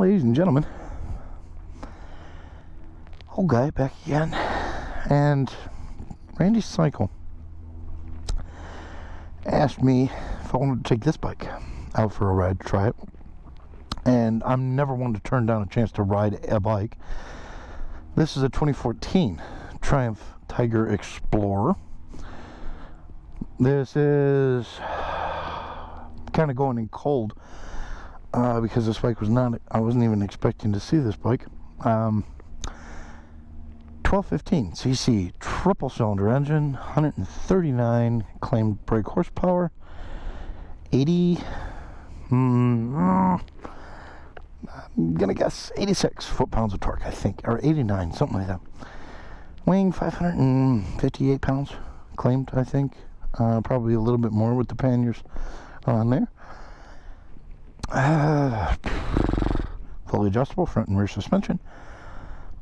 ladies and gentlemen, old guy back again, and Randy's Cycle asked me if I wanted to take this bike out for a ride, try it. And I'm never one to turn down a chance to ride a bike. This is a 2014 Triumph Tiger Explorer. This is kind of going in cold because this bike was not, I wasn't even expecting to see this bike. 1215 cc triple cylinder engine, 139 claimed brake horsepower, 80 I'm gonna guess 86 foot-pounds of torque, I think, or 89, something like that. Weighing 558 pounds claimed, I think. Probably a little bit more with the panniers on there. Fully adjustable front and rear suspension.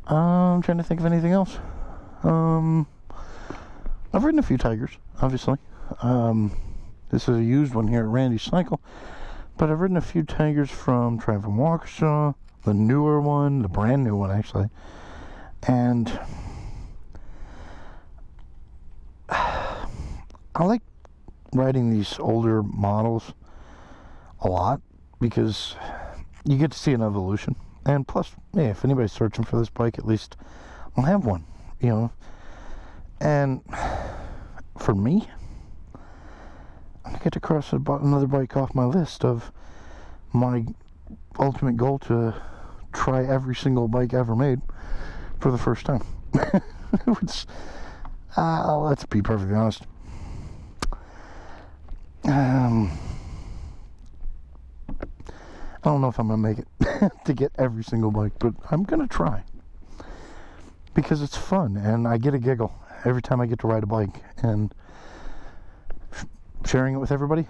I'm trying to think of anything else. I've ridden a few Tigers, obviously. This is a used one here at Randy's Cycle, but I've ridden a few Tigers from Triumph Agusta, the newer one, the brand new one actually, and I like riding these older models a lot because you get to see an evolution. And plus, yeah, if anybody's searching for this bike, at least I'll have one, you know. And for me, I get to cross another bike off my list of my ultimate goal to try every single bike ever made for the first time. Which, let's be perfectly honest. I don't know if I'm going to make it to get every single bike, but I'm going to try. Because it's fun, and I get a giggle every time I get to ride a bike. And sharing it with everybody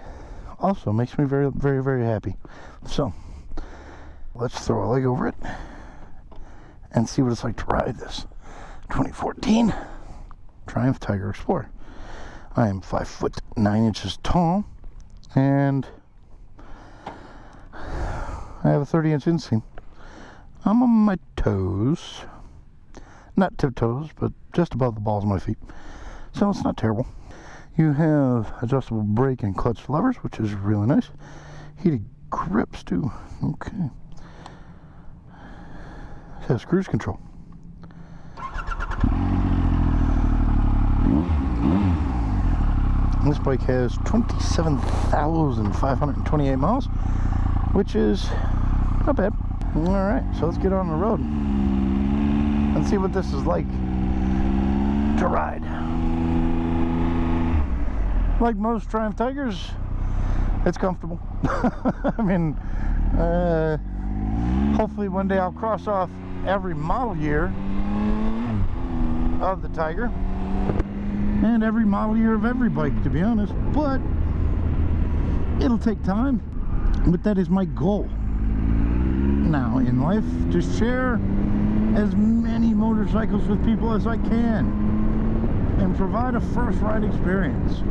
also makes me very, very, very happy. So, let's throw a leg over it and see what it's like to ride this 2014 Triumph Tiger Explorer. I am 5 foot 9 inches tall, and I have a 30-inch inseam. I'm on my toes. Not tiptoes, but just above the balls of my feet. So it's not terrible. You have adjustable brake and clutch levers, which is really nice. Heated grips, too. Okay. It has cruise control. This bike has 27,528 miles, which is not bad. Alright, so let's get on the road and see what this is like to ride. Like most Triumph Tigers, it's comfortable. I mean, hopefully one day I'll cross off every model year of the Tiger and every model year of every bike, to be honest, but it'll take time. But that is my goal now in life, to share as many motorcycles with people as I can and provide a first ride experience.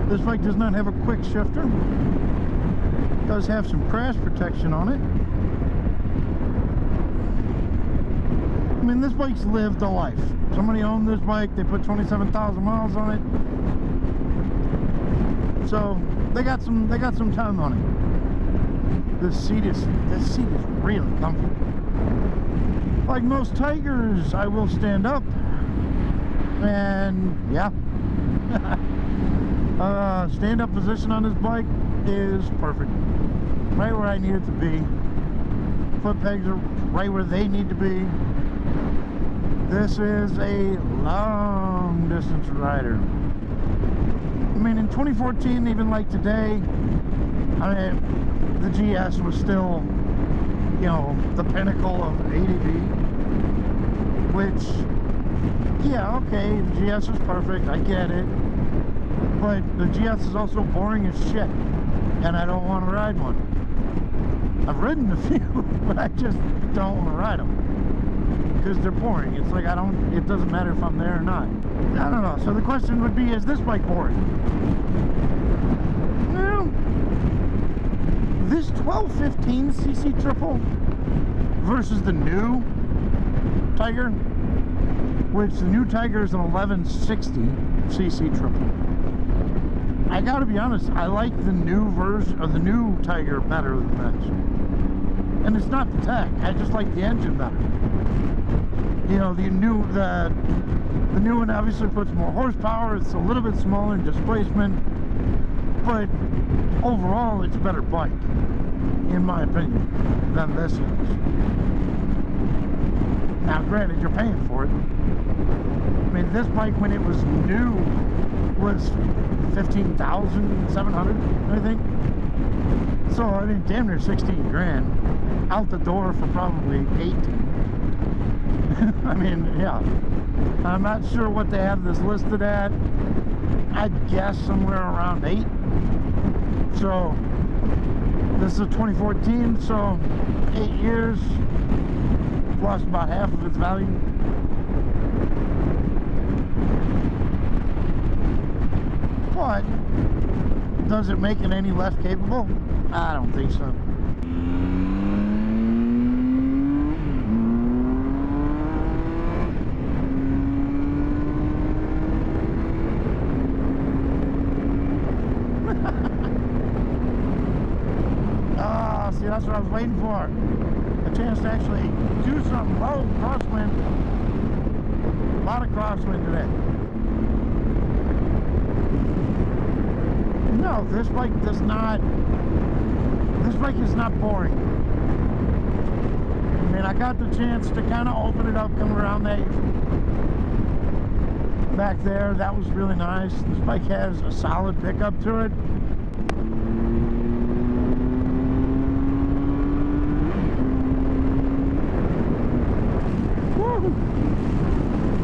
This bike does not have a quick shifter. It does have some crash protection on it. I mean, this bike's lived a life. Somebody owned this bike, they put 27,000 miles on it. So they got some time on it. This seat is really comfortable. Like most Tigers, I will stand up, and yeah, stand up position on this bike is perfect. Right where I need it to be. Foot pegs are right where they need to be. This is a long distance rider. I mean, in 2014, even like today, I mean, the GS was still, you know, the pinnacle of ADV, which, yeah, okay, the GS is perfect, I get it, but the GS is also boring as shit, and I don't want to ride one. I've ridden a few, but I just don't want to ride them, because they're boring. It's like, it doesn't matter if I'm there or not. I don't know, so the question would be, is this bike boring? Well, This 1215cc triple versus the new Tiger, which the new Tiger is an 1160cc triple. I gotta be honest, I like the new version of the new Tiger better than this. And it's not the tech, I just like the engine better. You know, the new one obviously puts more horsepower, it's a little bit smaller in displacement, but overall it's a better bike, in my opinion, than this is. Now granted, you're paying for it. I mean, this bike when it was new was $15,700, I think. So I mean, damn near 16 grand out the door for probably 18. I mean, yeah. I'm not sure what they have this listed at. I'd guess somewhere around 8. So this is a 2014, so 8 years, lost about half of its value. But does it make it any less capable? I don't think so. See, that's what I was waiting for. A chance to actually do something. Oh, crosswind. A lot of crosswind today. No, this bike does not. This bike is not boring. I mean, I got the chance to kind of open it up, come around that back there. That was really nice. This bike has a solid pickup to it.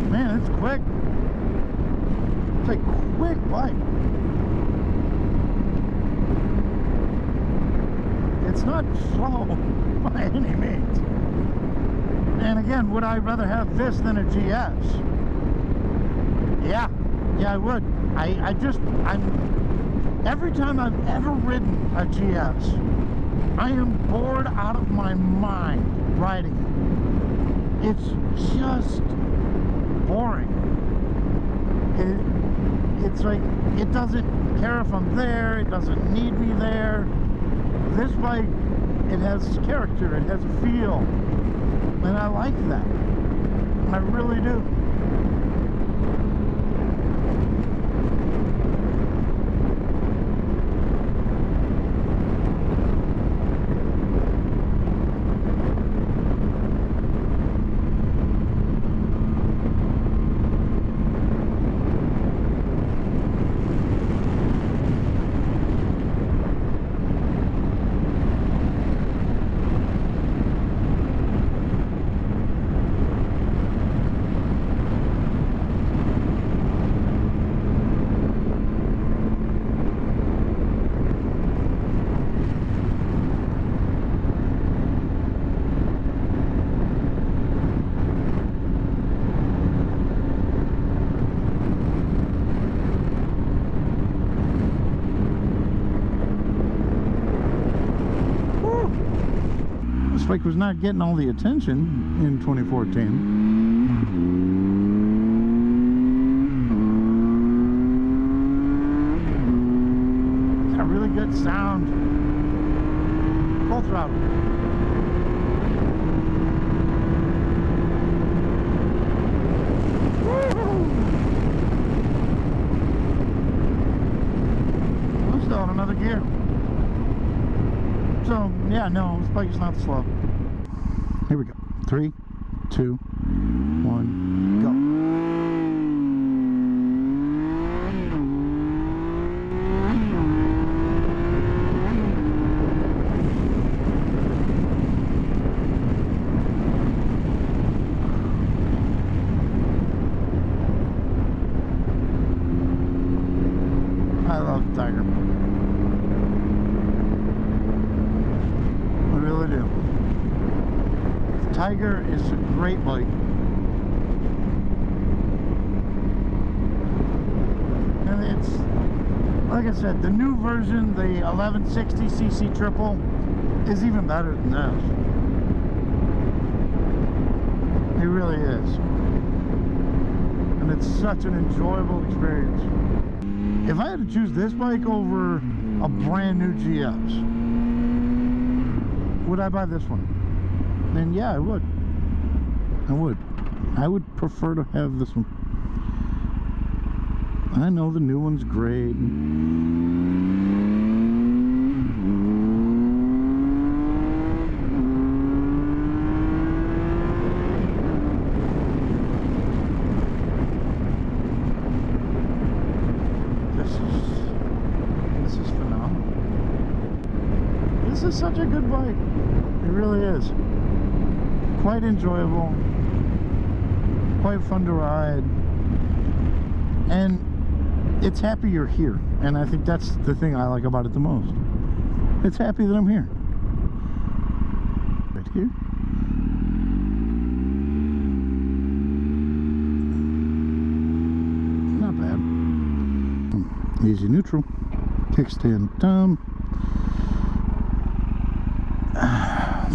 Man, it's quick. It's a quick bike. It's not slow by any means. And again, would I rather have this than a GS? Yeah, I would. Every time I've ever ridden a GS, I am bored out of my mind riding it. It's just boring. It's like, it doesn't care if I'm there, it doesn't need me there. This bike, it has character, it has a feel, and I like that. I really do. Bike was not getting all the attention in 2014. Got a really good sound. Full throttle. I'm still on another gear. So, yeah, no, this bike is not slow. Here we go. 3, 2, 1, go. I love the Tiger. I really do. Tiger is a great bike. And like I said, the new version, the 1160cc triple, is even better than this. It really is. And it's such an enjoyable experience. If I had to choose this bike over a brand new GS, would I buy this one? Then yeah, I would. I would prefer to have this one. I know the new one's great. This is phenomenal. This is such a good bike. It really is. Quite enjoyable. Quite fun to ride. And it's happy you're here, and I think that's the thing I like about it the most. It's happy that I'm here. Right here. Not bad. Easy neutral. Kickstand down.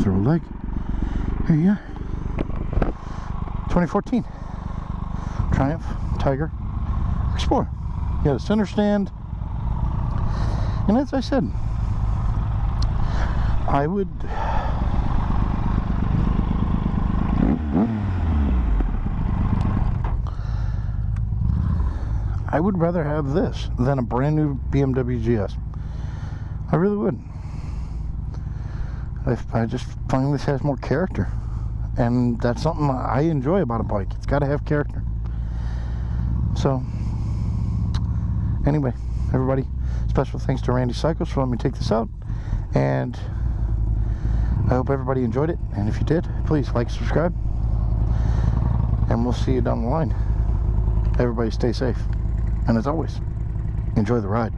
Throw a leg. Here you are. 2014 Triumph Tiger Explorer. You got a center stand, and as I said, I would rather have this than a brand new BMW GS. I really would. I just find this has more character, and that's something I enjoy about a bike. It's got to have character. So anyway, everybody, special thanks to Randy Cycles for letting me take this out, and I hope everybody enjoyed it, and if you did, please like, subscribe, and we'll see you down the line. Everybody stay safe, and as always, enjoy the ride.